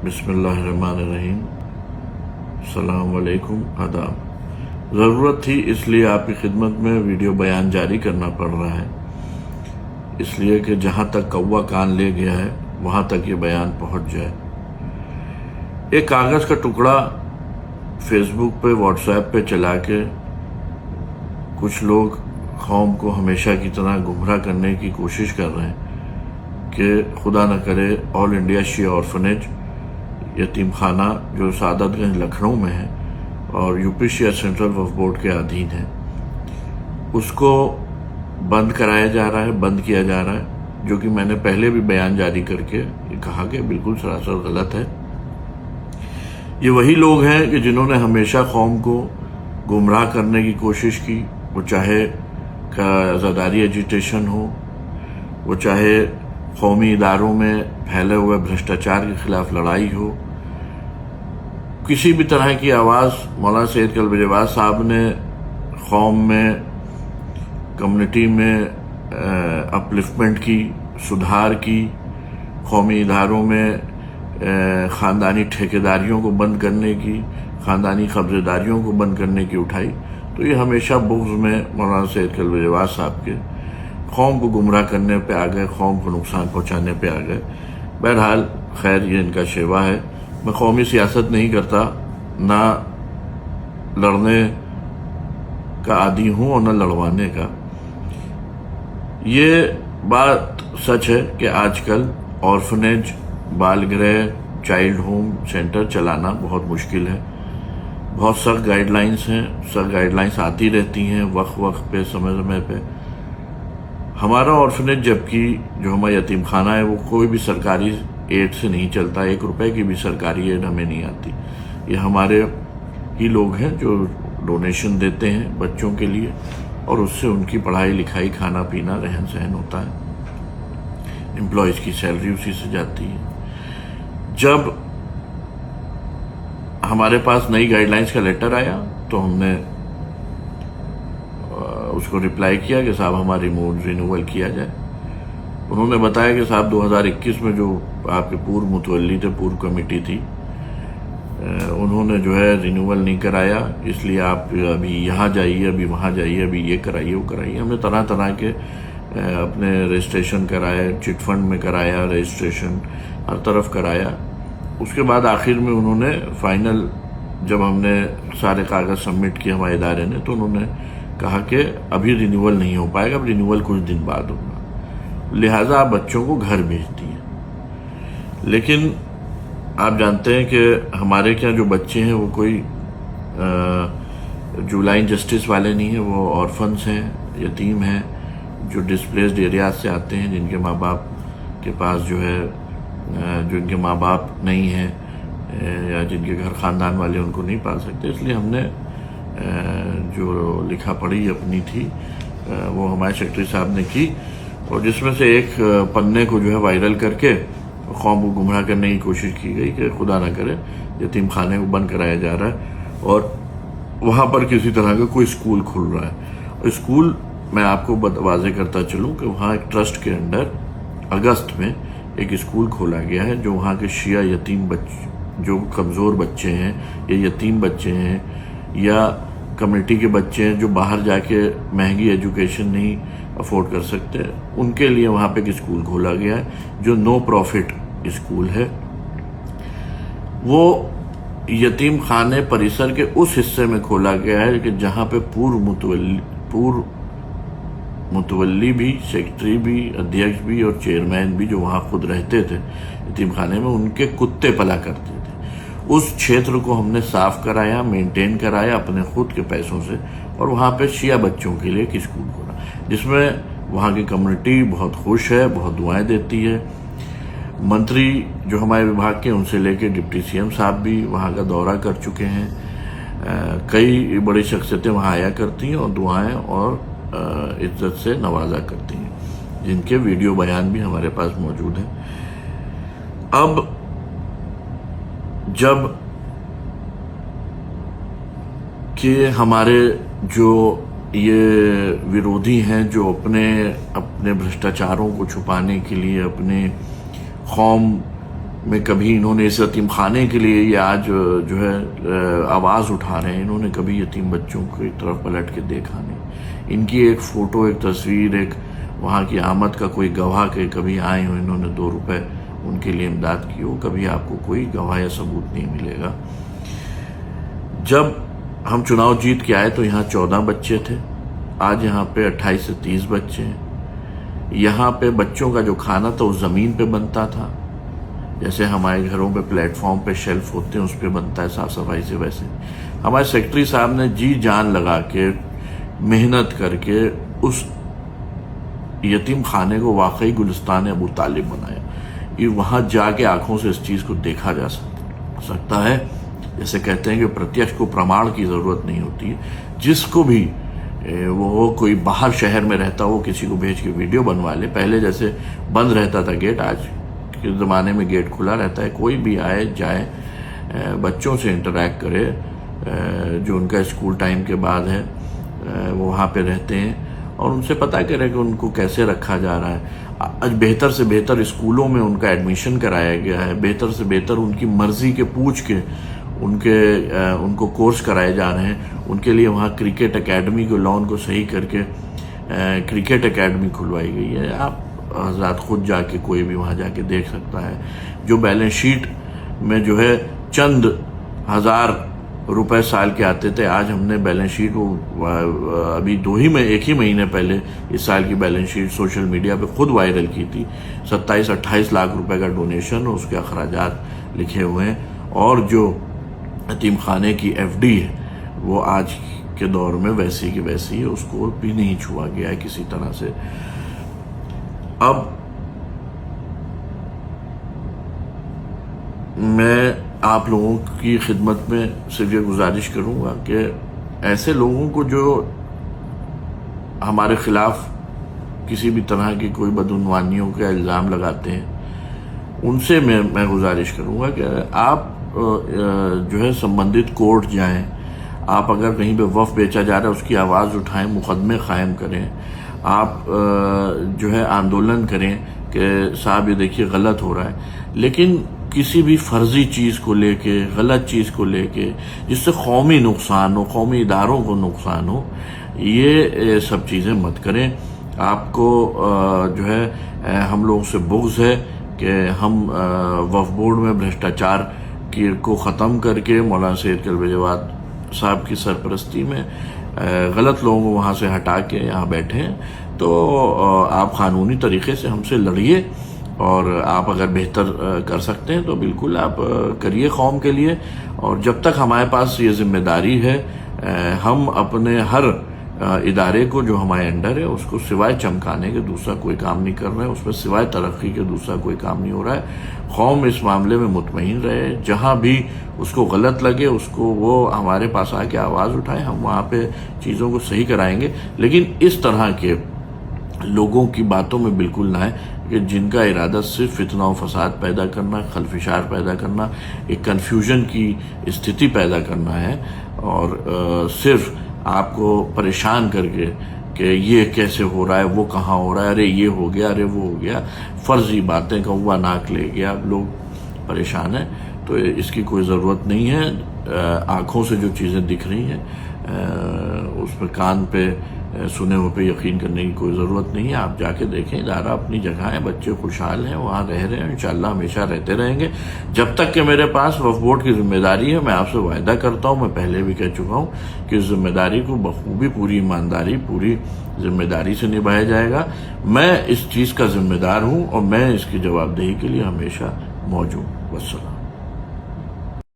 بسم اللہ الرحمن الرحیم، السلام علیکم، آداب۔ ضرورت تھی اس لیے آپ کی خدمت میں ویڈیو بیان جاری کرنا پڑ رہا ہے، اس لیے کہ جہاں تک کوا کان لے گیا ہے وہاں تک یہ بیان پہنچ جائے۔ ایک کاغذ کا ٹکڑا فیس بک پہ واٹس ایپ پہ چلا کے کچھ لوگ قوم کو ہمیشہ کی طرح گمراہ کرنے کی کوشش کر رہے ہیں کہ خدا نہ کرے آل انڈیا شیعہ آرفنیج یتیم خانہ جو سعادت گنج لکھنؤ میں ہے اور یو پی شیعہ سینٹرل وقف بورڈ کے ادھین ہے، اس کو بند کرایا جا رہا ہے، بند کیا جا رہا ہے، جو کہ میں نے پہلے بھی بیان جاری کر کے کہا کہ بالکل سراسر غلط ہے۔ یہ وہی لوگ ہیں کہ جنہوں نے ہمیشہ قوم کو گمراہ کرنے کی کوشش کی، وہ چاہے عزاداری ایجیٹیشن ہو، وہ چاہے قومی اداروں میں پھیلے ہوئے بھرشٹاچار کے خلاف لڑائی ہو، کسی بھی طرح کی آواز مولانا سید کلب صاحب نے قوم میں، کمیونٹی میں اپلفمنٹ کی، سدھار کی، قومی اداروں میں خاندانی ٹھیکیداریوں کو بند کرنے کی، خاندانی قبضے داریوں کو بند کرنے کی اٹھائی، تو یہ ہمیشہ بغض میں مولانا سید کلب صاحب کے قوم کو گمراہ کرنے پہ آ گئے، قوم کو نقصان پہنچانے پہ آ گئے۔ بہرحال خیر، یہ ان کا شیوا ہے۔ میں قومی سیاست نہیں کرتا، نہ لڑنے کا عادی ہوں اور نہ لڑوانے کا۔ یہ بات سچ ہے کہ آج کل آرفنیج، بال گرہ، چائلڈ ہوم سینٹر چلانا بہت مشکل ہے۔ بہت سخت گائیڈ لائنز ہیں، سخت گائیڈ لائنز آتی رہتی ہیں وقت پہ، سمے پہ۔ ہمارا آرفنیج جبکہ جو ہمارا یتیم خانہ ہے وہ کوئی بھی سرکاری ایڈ سے نہیں چلتا، 1 روپے کی بھی سرکاری ایڈ ہمیں نہیں آتی۔ یہ ہمارے ہی لوگ ہیں جو ڈونیشن دیتے ہیں بچوں کے لیے، اور اس سے ان کی پڑھائی لکھائی، کھانا پینا، رہن سہن ہوتا ہے، امپلائیز کی سیلری اسی سے جاتی ہے۔ جب ہمارے پاس نئی گائیڈ لائنز کا لیٹر آیا تو ہم نے اس کو رپلائی کیا کہ صاحب ہماری رینیول کیا جائے۔ انہوں نے بتایا کہ صاحب 2021 میں جو آپ کے پورو متولی تھے، پورو کمیٹی تھی، انہوں نے جو ہے رینیول نہیں کرایا، اس لیے آپ ابھی یہاں جائیے، ابھی وہاں جائیے، ابھی یہ کرائیے، وہ کرائیے۔ ہم نے طرح طرح کے اپنے رجسٹریشن کرائے، چٹ فنڈ میں کرایا رجسٹریشن، ہر طرف کرایا۔ اس کے بعد آخر میں انہوں نے فائنل، جب ہم نے سارے کاغذ سبمٹ کیے ہمارے ادارے نے، تو انہوں نے کہا کہ ابھی رینیول نہیں ہو پائے گا، اب رینیول کچھ دن بعد ہوگا، لہٰذا آپ بچوں کو گھر بھیج دیے۔ لیکن آپ جانتے ہیں کہ ہمارے کیا جو بچے ہیں وہ کوئی جو لائن جسٹس والے نہیں ہیں، وہ آرفنس ہیں، یتیم ہیں، جو ڈسپلیسڈ ایریاز سے آتے ہیں، جن کے ماں باپ کے پاس جو ہے، جو ان کے ماں باپ نہیں ہیں یا جن کے گھر خاندان والے ان کو نہیں پال سکتے۔ اس لیے ہم نے جو لکھا پڑھی اپنی تھی وہ ہمارے سیکرٹری صاحب نے کی، اور جس میں سے ایک پنے کو جو ہے وائرل کر کے قوم کو گمراہ کرنے کی کوشش کی گئی کہ خدا نہ کرے یتیم خانے کو بند کرایا جا رہا ہے اور وہاں پر کسی طرح کا کوئی اسکول کھل رہا ہے۔ اور اسکول میں آپ کو واضح کرتا چلوں کہ وہاں ایک ٹرسٹ کے انڈر اگست میں ایک اسکول کھولا گیا ہے، جو وہاں کے شیعہ یتیم بچے، جو کمزور بچے ہیں یا یتیم بچے ہیں یا کمیونٹی کے بچے ہیں جو باہر جا کے مہنگی ایجوکیشن نہیں افورڈ کر سکتے، ان کے لیے وہاں پہ ایک اسکول کھولا گیا ہے جو نو پروفٹ اسکول ہے۔ وہ یتیم خانے پریسر کے اس حصے میں کھولا گیا ہے کہ جہاں پہ پورو متولی بھی، سیکرٹری بھی، ادھیکش بھی اور چیئرمین بھی، جو وہاں خود رہتے تھے یتیم خانے میں، ان کے کتے پلا کرتے تھے۔ اس چھیتر کو ہم نے صاف کرایا، مینٹین کرایا اپنے خود کے پیسوں سے، اور وہاں پہ شیعہ بچوں کے لیے ایک اسکول کھولا، جس میں وہاں کی کمیونٹی بہت خوش ہے، بہت دعائیں دیتی ہے۔ منتری جو ہمارے وبھاگ کے، ان سے لے کے ڈپٹی سی ایم صاحب بھی وہاں کا دورہ کر چکے ہیں، کئی بڑی شخصیتیں وہاں آیا کرتی ہیں اور دعائیں اور عزت سے نوازا کرتی ہیں، جن کے ویڈیو بیان بھی ہمارے پاس موجود ہیں۔ اب جب کہ ہمارے جو یہ ویرودھی ہیں، جو اپنے بھرشٹاچاروں کو چھپانے کے لیے، اپنے قوم میں کبھی انہوں نے اس یتیم خانے کے لیے یہ آج جو ہے آواز اٹھا رہے ہیں، انہوں نے کبھی یتیم بچوں کی طرف پلٹ کے دیکھا نہیں۔ ان کی ایک فوٹو، ایک تصویر، ایک وہاں کی آمد کا کوئی گواہ کہ کبھی آئے ہوں انہوں نے 2 روپے ان کے لیے امداد کی ہو، کبھی آپ کو کوئی گواہ یا ثبوت نہیں ملے گا۔ جب ہم چناؤ جیت کے آئے تو یہاں 14 بچے تھے، آج یہاں پہ 28 سے 30 بچے ہیں۔ یہاں پہ بچوں کا جو کھانا تھا وہ زمین پہ بنتا تھا، جیسے ہمارے گھروں پہ پلیٹ فارم پہ شیلف ہوتے ہیں اس پہ بنتا ہے صاف صفائی سے، ویسے ہمارے سیکرٹری صاحب نے جی جان لگا کے محنت کر کے اس یتیم خانے کو واقعی گلستان ابو طالب بنایا۔ یہ وہاں جا کے آنکھوں سے اس چیز کو دیکھا جا سکتا ہے۔ جیسے کہتے ہیں کہ پرتیکش کو پرماڑ کی ضرورت نہیں ہوتی ہے، جس کو بھی وہ کوئی باہر شہر میں رہتا ہو کسی کو بھیج کے ویڈیو بنوا لے۔ پہلے جیسے بند رہتا تھا گیٹ، آج کے زمانے میں گیٹ کھلا رہتا ہے، کوئی بھی آئے جائے، بچوں سے انٹریکٹ کرے، جو ان کا اسکول ٹائم کے بعد ہے وہ وہاں پہ رہتے ہیں، اور ان سے پتہ کرے کہ ان کو کیسے رکھا جا رہا ہے۔ آج بہتر سے بہتر اسکولوں میں ان کا ایڈمیشن کرایا گیا ہے، بہتر سے بہتر ان کی مرضی کے پوچھ کے ان کو کورس کرائے جا رہے ہیں۔ ان کے لیے وہاں کرکٹ اکیڈمی کو لون کو صحیح کر کے کرکٹ اکیڈمی کھلوائی گئی ہے۔ آپ حضرات خود جا کے کوئی بھی وہاں جا کے دیکھ سکتا ہے۔ جو بیلنس شیٹ میں جو ہے چند ہزار روپے سال کے آتے تھے، آج ہم نے بیلنس شیٹ ابھی ایک ہی مہینے پہلے اس سال کی بیلنس شیٹ سوشل میڈیا پہ خود وائرل کی تھی۔ 27-28 لاکھ روپے کا ڈونیشن، اس کے اخراجات لکھے ہوئے ہیں، اور جو یتیم خانے کی ایف ڈی ہے وہ آج کے دور میں ویسی کی ویسی ہے، اس کو بھی نہیں چھوا گیا ہے کسی طرح سے۔ اب میں آپ لوگوں کی خدمت میں صرف یہ گزارش کروں گا کہ ایسے لوگوں کو جو ہمارے خلاف کسی بھی طرح کی کوئی بدعنوانیوں کا الزام لگاتے ہیں، ان سے میں گزارش کروں گا کہ آپ جو ہے سمبندھت کورٹ جائیں، آپ اگر کہیں پہ وقف بیچا جا رہا ہے اس کی آواز اٹھائیں، مقدمے قائم کریں، آپ جو ہے آندولن کریں کہ صاحب یہ دیکھیے غلط ہو رہا ہے، لیکن کسی بھی فرضی چیز کو لے کے، غلط چیز کو لے کے جس سے قومی نقصان ہو، قومی اداروں کو نقصان ہو، یہ سب چیزیں مت کریں۔ آپ کو جو ہے ہم لوگوں سے بغض ہے کہ ہم وقف بورڈ میں بھرشٹاچار کو ختم کر کے مولانا سید کلب جواد صاحب کی سرپرستی میں غلط لوگوں کو وہاں سے ہٹا کے یہاں بیٹھے ہیں، تو آپ قانونی طریقے سے ہم سے لڑیے، اور آپ اگر بہتر کر سکتے ہیں تو بالکل آپ کریے قوم کے لیے۔ اور جب تک ہمارے پاس یہ ذمہ داری ہے، ہم اپنے ہر ادارے کو جو ہمارے انڈر ہے اس کو سوائے چمکانے کے دوسرا کوئی کام نہیں کر رہے ہیں، اس میں سوائے ترقی کے دوسرا کوئی کام نہیں ہو رہا ہے۔ قوم اس معاملے میں مطمئن رہے، جہاں بھی اس کو غلط لگے اس کو وہ ہمارے پاس آ کے آواز اٹھائے، ہم وہاں پہ چیزوں کو صحیح کرائیں گے، لیکن اس طرح کے لوگوں کی باتوں میں بالکل نہ ہے کہ جن کا ارادہ صرف فتنہ و فساد پیدا کرنا، خلفشار پیدا کرنا، ایک کنفیوژن کی استھتی پیدا کرنا ہے، اور صرف آپ کو پریشان کر کے کہ یہ کیسے ہو رہا ہے، وہ کہاں ہو رہا ہے، ارے یہ ہو گیا، ارے وہ ہو گیا، فرضی باتیں کوا ناک لے گیا، اب لوگ پریشان ہیں۔ تو اس کی کوئی ضرورت نہیں ہے۔ آنکھوں سے جو چیزیں دکھ رہی ہیں اس پہ کان پہ سنے ہوئے پہ یقین کرنے کی کوئی ضرورت نہیں ہے۔ آپ جا کے دیکھیں، ادارہ اپنی جگہ ہے، بچے خوشحال ہیں، وہاں رہ رہے ہیں، انشاءاللہ ہمیشہ رہتے رہیں گے جب تک کہ میرے پاس وقف بورڈ کی ذمہ داری ہے۔ میں آپ سے وعدہ کرتا ہوں، میں پہلے بھی کہہ چکا ہوں کہ اس ذمہ داری کو بخوبی، پوری ایمانداری، پوری ذمہ داری سے نبھایا جائے گا۔ میں اس چیز کا ذمہ دار ہوں اور میں اس کی جواب دہی کے لیے ہمیشہ موجود ہوں۔ والسلام۔